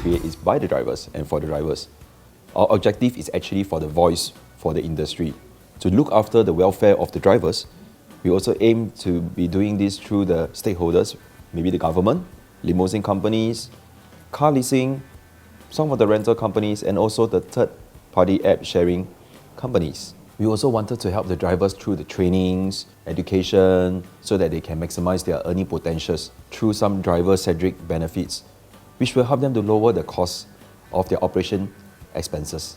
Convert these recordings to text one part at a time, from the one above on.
NPHVA is by the drivers and for the drivers. Our objective is actually for the voice for the industry. To look after the welfare of the drivers, we also aim to be doing this through the stakeholders, maybe the government, limousine companies, car leasing, some of the rental companies, and also the third-party app sharing companies. We also wanted to help the drivers through the trainings, education, so that they can maximize their earning potentials through some driver-centric benefits, which will help them to lower the cost of their operation expenses.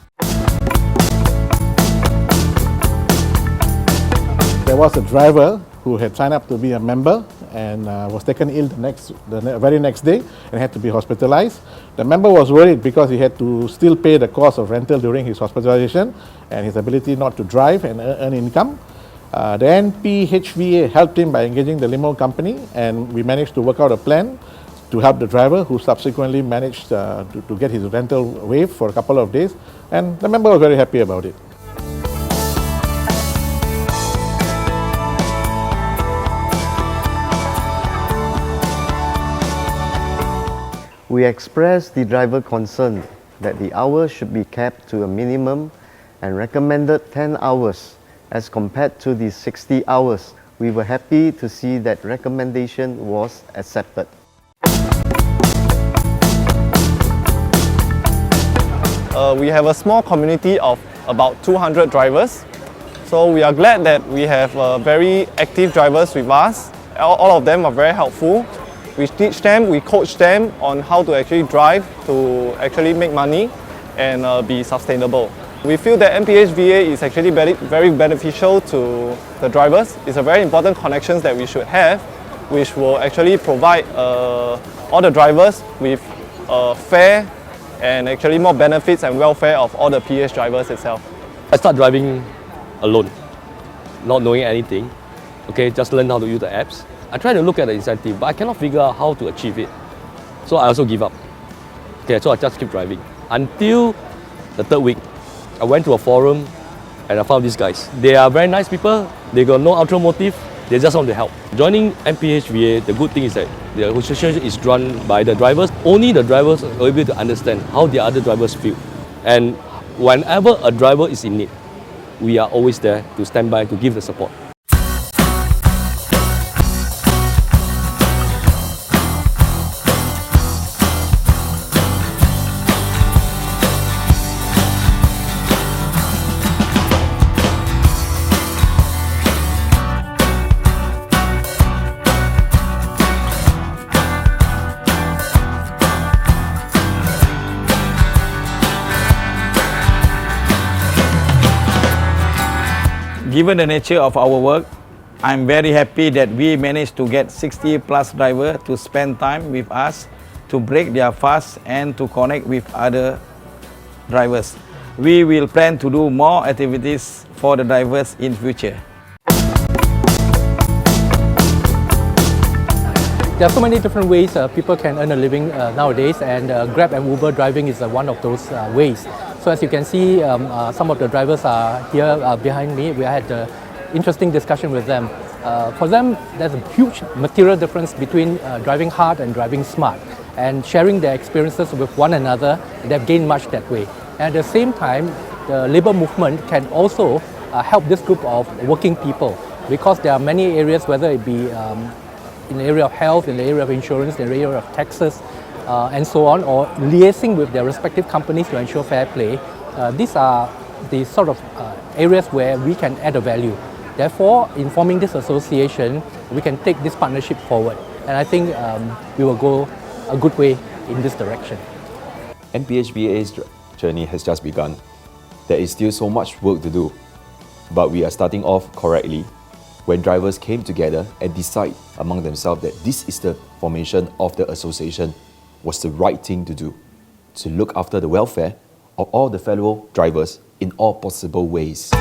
There was a driver who had signed up to be a member and was taken ill the very next day and had to be hospitalized. The member was worried because he had to still pay the cost of rental during his hospitalization and his ability not to drive and earn income. The NPHVA helped him by engaging the limo company, and we managed to work out a plan to help the driver, who subsequently managed to get his rental waived for a couple of days, and the member was very happy about it. We expressed the driver concern that the hours should be kept to a minimum and recommended 10 hours as compared to the 60 hours. We were happy to see that recommendation was accepted. We have a small community of about 200 drivers. So we are glad that we have very active drivers with us. All of them are very helpful. We teach them, we coach them on how to actually drive to actually make money and be sustainable. We feel that NPHVA is actually very beneficial to the drivers. It's a very important connections that we should have, which will actually provide all the drivers with fair and actually more benefits and welfare of all the PH drivers itself. I start driving alone, not knowing anything. Okay, just learn how to use the apps. I try to look at the incentive, but I cannot figure out how to achieve it. So I also give up. Okay, so I just keep driving. Until the third week, I went to a forum and I found these guys. They are very nice people. They got no ulterior motive. They just want to help. Joining NPHVA, the good thing is that the association is run by the drivers. Only the drivers are able to understand how the other drivers feel. And whenever a driver is in need, we are always there to stand by to give the support. Given the nature of our work, I'm very happy that we managed to get 60 plus drivers to spend time with us, to break their fast and to connect with other drivers. We will plan to do more activities for the drivers in future. There are so many different ways people can earn a living nowadays, and Grab and Uber driving is one of those ways. So as you can see, some of the drivers are here behind me. We had an interesting discussion with them. For them, there's a huge material difference between driving hard and driving smart. And sharing their experiences with one another, they've gained much that way. And at the same time, the labour movement can also help this group of working people, because there are many areas, whether it be in the area of health, in the area of insurance, in the area of taxes, and so on, or liaising with their respective companies to ensure fair play. These are the sort of areas where we can add a value. Therefore, in forming this association, we can take this partnership forward. And I think we will go a good way in this direction. NPHVA's journey has just begun. There is still so much work to do, but we are starting off correctly when drivers came together and decide among themselves that this is the formation of the association was the right thing to do, to look after the welfare of all the fellow drivers in all possible ways.